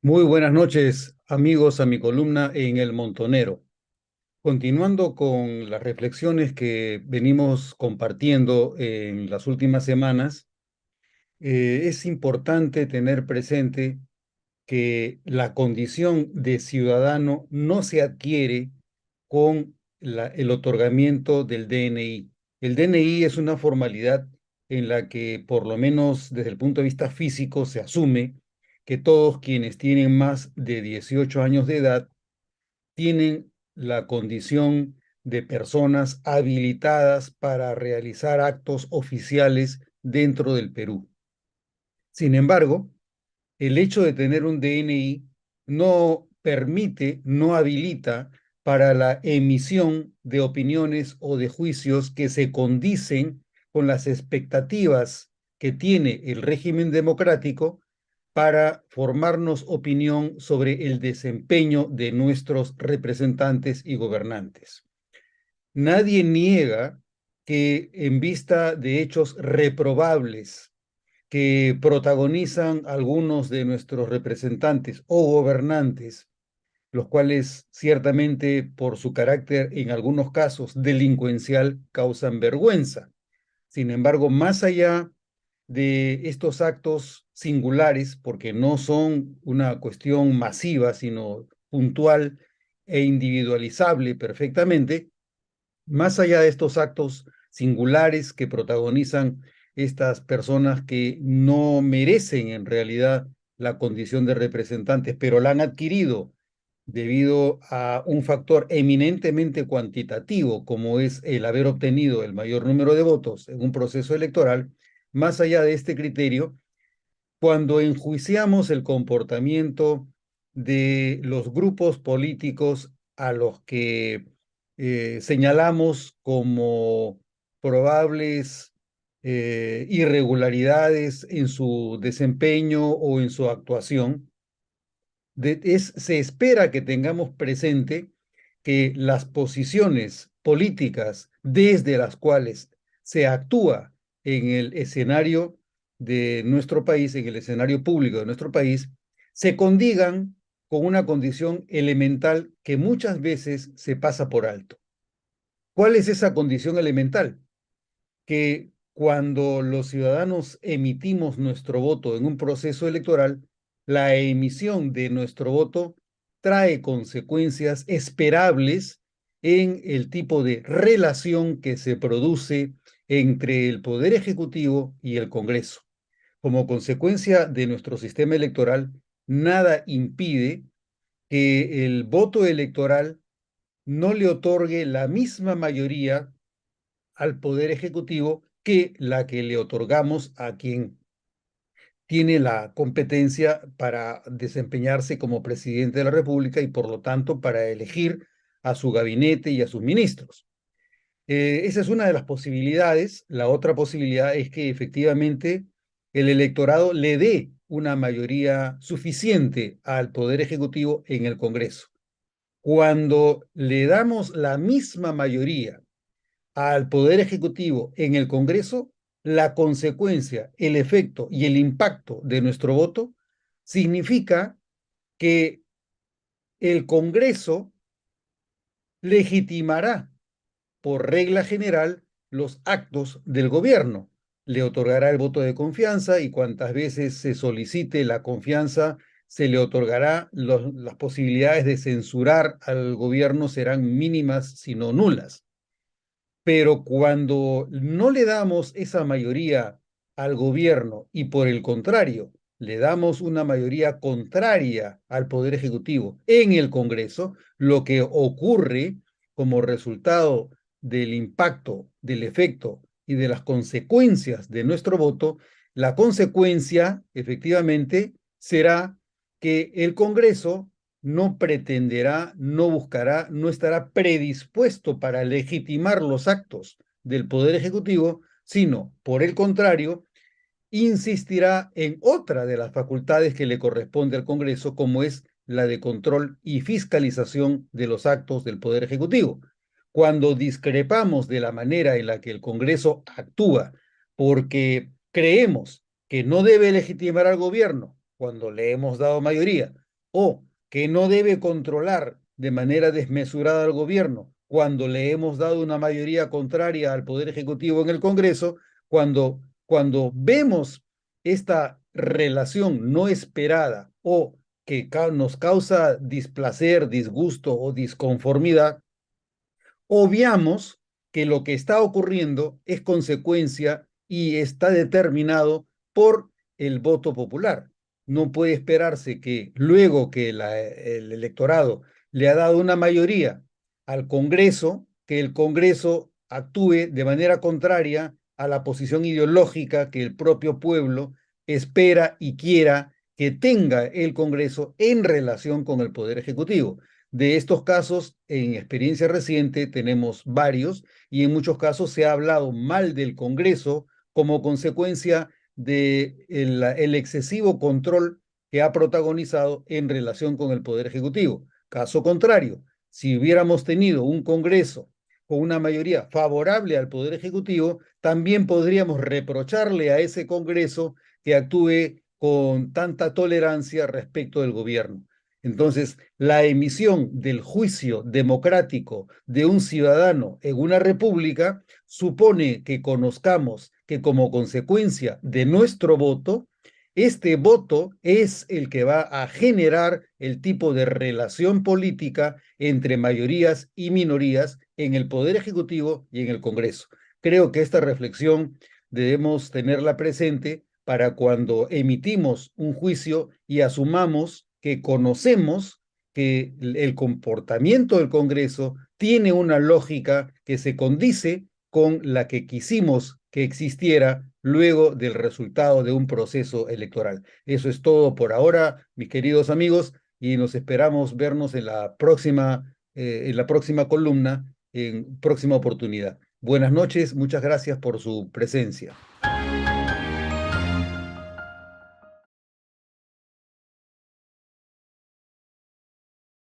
Muy buenas noches, amigos, a mi columna en El Montonero. Continuando con las reflexiones que venimos compartiendo en las últimas semanas, es importante tener presente que la condición de ciudadano no se adquiere con el otorgamiento del DNI. El DNI es una formalidad en la que, por lo menos desde el punto de vista físico, se asume que todos quienes tienen más de 18 años de edad tienen la condición de personas habilitadas para realizar actos oficiales dentro del Perú. Sin embargo, el hecho de tener un DNI no permite, no habilita para la emisión de opiniones o de juicios que se condicen con las expectativas que tiene el régimen democrático para formarnos opinión sobre el desempeño de nuestros representantes y gobernantes. Nadie niega que en vista de hechos reprobables que protagonizan algunos de nuestros representantes o gobernantes, los cuales ciertamente por su carácter en algunos casos delincuencial causan vergüenza. Sin embargo, más allá de estos actos singulares, porque no son una cuestión masiva, sino puntual e individualizable perfectamente, más allá de estos actos singulares que protagonizan estas personas que no merecen en realidad la condición de representantes, pero la han adquirido debido a un factor eminentemente cuantitativo, como es el haber obtenido el mayor número de votos en un proceso electoral. Más allá de este criterio, cuando enjuiciamos el comportamiento de los grupos políticos a los que señalamos como probables irregularidades en su desempeño o en su actuación, se espera que tengamos presente que las posiciones políticas desde las cuales se actúa en el escenario de nuestro país, en el escenario público de nuestro país, se condigan con una condición elemental que muchas veces se pasa por alto. ¿Cuál es esa condición elemental? Que cuando los ciudadanos emitimos nuestro voto en un proceso electoral, la emisión de nuestro voto trae consecuencias esperables en el tipo de relación que se produce entre el Poder Ejecutivo y el Congreso. Como consecuencia de nuestro sistema electoral, nada impide que el voto electoral no le otorgue la misma mayoría al Poder Ejecutivo que la que le otorgamos a quien tiene la competencia para desempeñarse como presidente de la República y por lo tanto para elegir a su gabinete y a sus ministros. Esa es una de las posibilidades. La otra posibilidad es que efectivamente el electorado le dé una mayoría suficiente al Poder Ejecutivo en el Congreso. Cuando le damos la misma mayoría al Poder Ejecutivo en el Congreso, la consecuencia, el efecto y el impacto de nuestro voto significa que el Congreso legitimará por regla general los actos del gobierno. Le otorgará el voto de confianza y cuantas veces se solicite la confianza, se le otorgará. Las posibilidades de censurar al gobierno serán mínimas, sino nulas. Pero cuando no le damos esa mayoría al gobierno y por el contrario, le damos una mayoría contraria al Poder Ejecutivo en el Congreso, lo que ocurre como resultado del impacto, del efecto y de las consecuencias de nuestro voto, la consecuencia efectivamente será que el Congreso no pretenderá, no buscará, no estará predispuesto para legitimar los actos del Poder Ejecutivo, sino, por el contrario, insistirá en otra de las facultades que le corresponde al Congreso, como es la de control y fiscalización de los actos del Poder Ejecutivo. Cuando discrepamos de la manera en la que el Congreso actúa, porque creemos que no debe legitimar al gobierno cuando le hemos dado mayoría, o que no debe controlar de manera desmesurada al gobierno cuando le hemos dado una mayoría contraria al Poder Ejecutivo en el Congreso, cuando vemos esta relación no esperada o que nos causa displacer, disgusto o disconformidad, obviamos que lo que está ocurriendo es consecuencia y está determinado por el voto popular. No puede esperarse que luego que el electorado le ha dado una mayoría al Congreso, que el Congreso actúe de manera contraria a la posición ideológica que el propio pueblo espera y quiera que tenga el Congreso en relación con el Poder Ejecutivo. De estos casos, en experiencia reciente, tenemos varios y en muchos casos se ha hablado mal del Congreso como consecuencia de el excesivo control que ha protagonizado en relación con el Poder Ejecutivo. Caso contrario, si hubiéramos tenido un Congreso con una mayoría favorable al Poder Ejecutivo, también podríamos reprocharle a ese Congreso que actúe con tanta tolerancia respecto del gobierno. Entonces, la emisión del juicio democrático de un ciudadano en una república supone que conozcamos que como consecuencia de nuestro voto, este voto es el que va a generar el tipo de relación política entre mayorías y minorías en el Poder Ejecutivo y en el Congreso. Creo que esta reflexión debemos tenerla presente para cuando emitimos un juicio y asumamos que conocemos que el comportamiento del Congreso tiene una lógica que se condice con la que quisimos que existiera luego del resultado de un proceso electoral. Eso es todo por ahora, mis queridos amigos, y nos esperamos vernos en la próxima columna, en próxima oportunidad. Buenas noches, muchas gracias por su presencia.